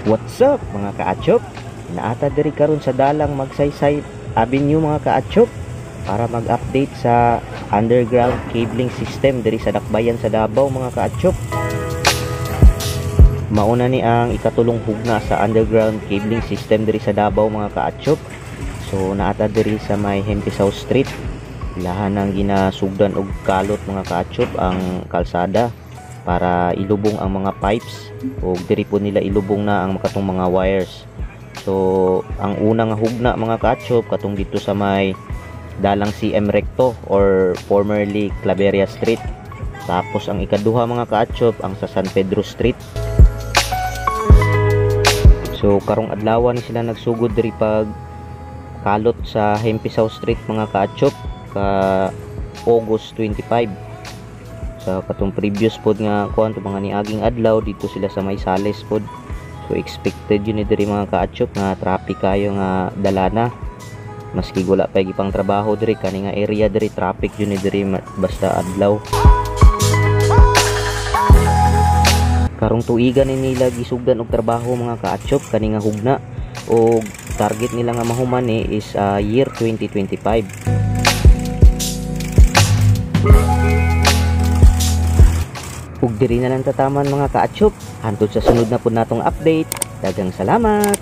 What's up mga kaachop? Naata diri karon sa dalang Magsaysay Avenue mga kaachop para mag-update sa underground cabling system diri sa Dakbayan sa Davao mga kaachop. Mauna ni ang ikatulong hugna sa underground cabling system diri sa Davao mga kaachop. So naata diri sa may Hempisaw Street. Ilahan ang ginasugdan og kalot mga kaachop ang kalsada para ilubong ang mga pipes o diri po nila ilubong na ang katong mga wires. So ang unang hugna mga kaachop katong dito sa may dalang CM Recto or formerly Claveria Street. Tapos ang ikaduha mga kaachop ang sa San Pedro Street. So karong adlaw ni sila nagsugod diri pag kalot sa Hempisaw Street mga kaachop ka August 25. Sa katong previous pod nga kuan to mga niaging adlaw dito sila sa may Sales pod. So expected yun diri mga kaachop nga traffic kayo nga dalana. Maski wala pa gipang trabaho diri kani nga area diri traffic yun diri basta adlaw. Karong tuigan ni nila gisugdan og trabaho mga kaachop kani nga hugna og target nila nga mahuman is year 2025. Ug diri na lang tataman mga kaachop. Hantod sa sunod na po natong update. Daghang salamat.